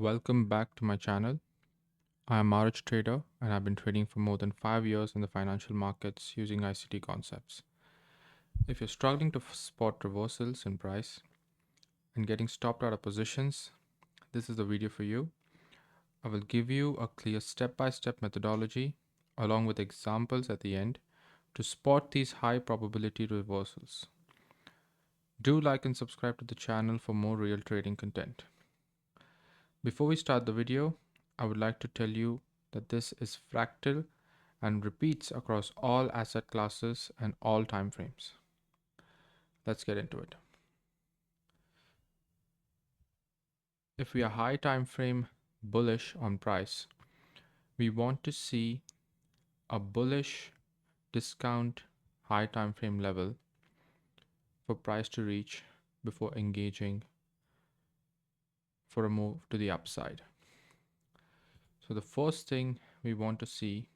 Welcome back to my channel. I am Maharaj Trader and I've been trading for more than 5 years in the financial markets using ICT concepts. If you're struggling to spot reversals in price and getting stopped out of positions, this is the video for you. I will give you a clear step-by-step methodology along with examples at the end to spot these high probability reversals. Do like and subscribe to the channel for more real trading content. Before we start the video, I would like to tell you that this is fractal and repeats across all asset classes and all time frames. Let's get into it. If we are high time frame bullish on price, we want to see a bullish discount high time frame level for price to reach before engaging for a move to the upside. So the first thing we want to see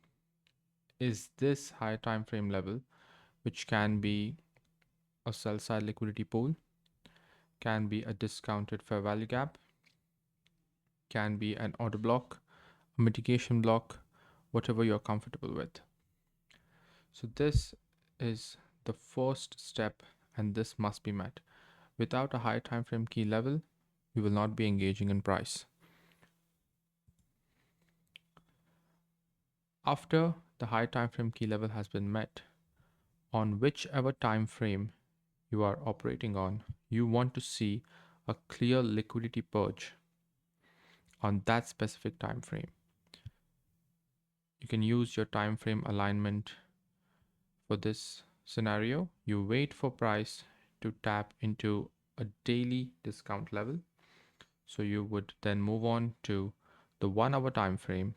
is this high time frame level, which can be a sell side liquidity pool, can be a discounted fair value gap, can be an order block, a mitigation block, whatever you're comfortable with. So this is the first step and this must be met. Without a high time frame key level, we will not be engaging in price. After the high time frame key level has been met, on whichever time frame you are operating on, you want to see a clear liquidity purge on that specific time frame. You can use your time frame alignment for this scenario. You wait for price to tap into a daily discount level. So you would then move on to the 1 hour time frame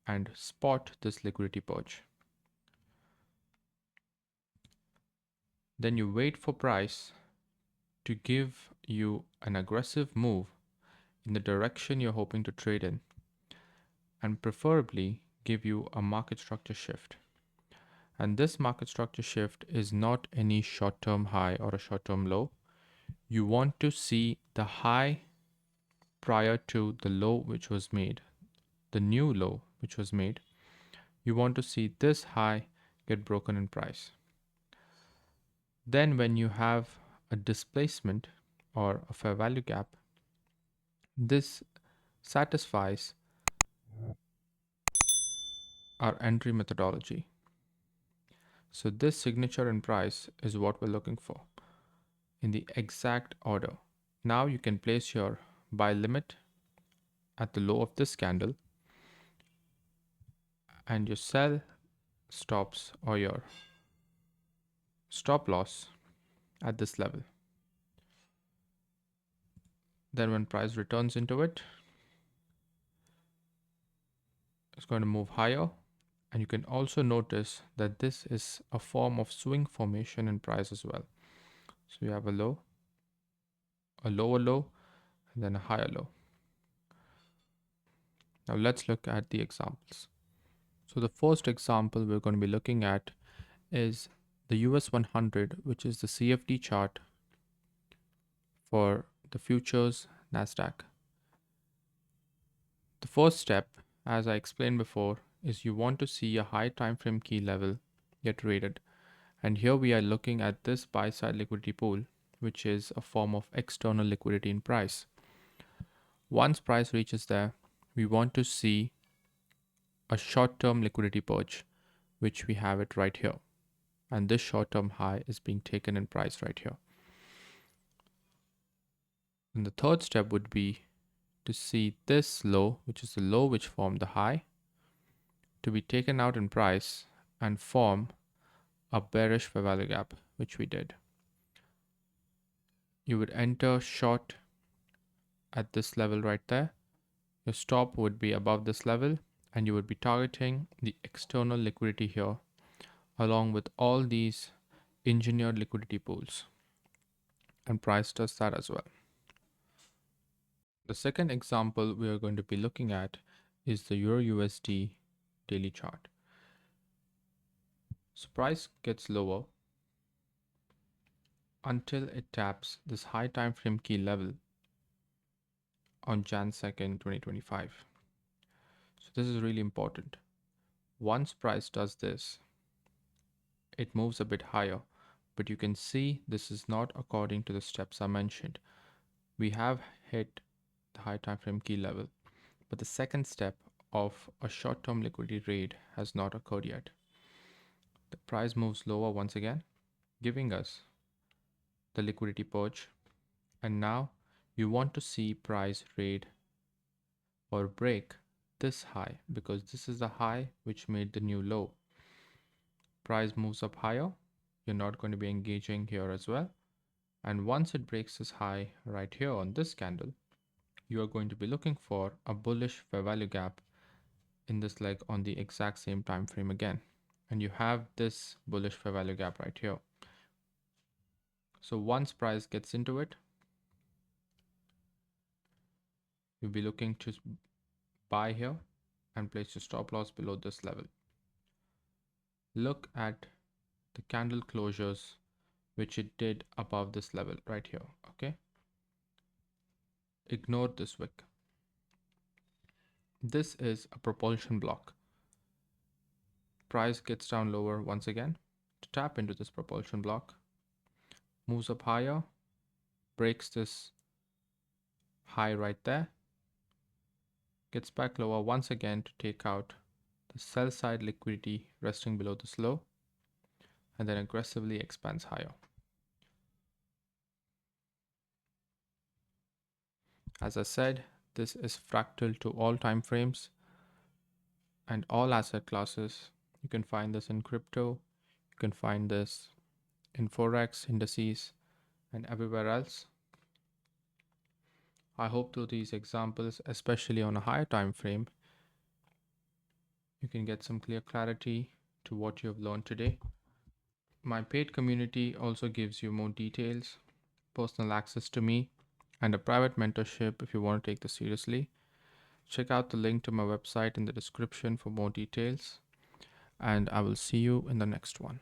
and spot this liquidity purge. Then you wait for price to give you an aggressive move in the direction you're hoping to trade in, and preferably give you a market structure shift. And this market structure shift is not any short-term high or a short-term low. You want to see the high prior to the low which was made, the new low which was made. You want to see this high get broken in price. Then when you have a displacement or a fair value gap, this satisfies our entry methodology. So this signature in price is what we're looking for in the exact order. Now you can place your buy limit at the low of this candle and your sell stops or your stop loss at this level. Then when price returns into it, it's going to move higher. And you can also notice that this is a form of swing formation in price as well. So you have a low, a lower low, and then a higher low. Now let's look at the examples. So the first example we're going to be looking at is the US 100, which is the CFD chart for the futures NASDAQ. The first step, as I explained before, is you want to see a high time frame key level get rated. And here we are looking at this buy side liquidity pool, which is a form of external liquidity in price. Once price reaches there, we want to see a short-term liquidity purge, which we have it right here. And this short-term high is being taken in price right here. And the third step would be to see this low, which is the low which formed the high, to be taken out in price and form a bearish fair value gap, which we did. You would enter short at this level right there. Your stop would be above this level and you would be targeting the external liquidity here along with all these engineered liquidity pools, and price does that as well. The second example we are going to be looking at is the Euro USD daily chart. So price gets lower until it taps this high time frame key level on Jan 2nd, 2025. So this is really important. Once price does this, it moves a bit higher, but you can see this is not according to the steps I mentioned. We have hit the high time frame key level, but the second step of a short-term liquidity raid has not occurred yet. The price moves lower once again, giving us the liquidity purge, and now you want to see price raid or break this high because this is the high which made the new low. Price moves up higher, you're not going to be engaging here as well, and once it breaks this high right here on this candle, you are going to be looking for a bullish fair value gap in this leg on the exact same time frame again, and you have this bullish fair value gap right here. So once price gets into it, you'll be looking to buy here and place your stop loss below this level. Look at the candle closures which it did above this level right here. Okay, ignore this wick. This is a propulsion block. Price gets down lower once again to tap into this propulsion block, moves up higher, breaks this high right there, gets back lower once again to take out the sell side liquidity resting below this low, and then aggressively expands higher. As I said, this is fractal to all time frames and all asset classes. You can find this in crypto, you can find this in forex, indices, and everywhere else. I hope through these examples, especially on a higher time frame, you can get some clear clarity to what you have learned today. My paid community also gives you more details, personal access to me, and a private mentorship if you want to take this seriously. Check out the link to my website in the description for more details, and I will see you in the next one.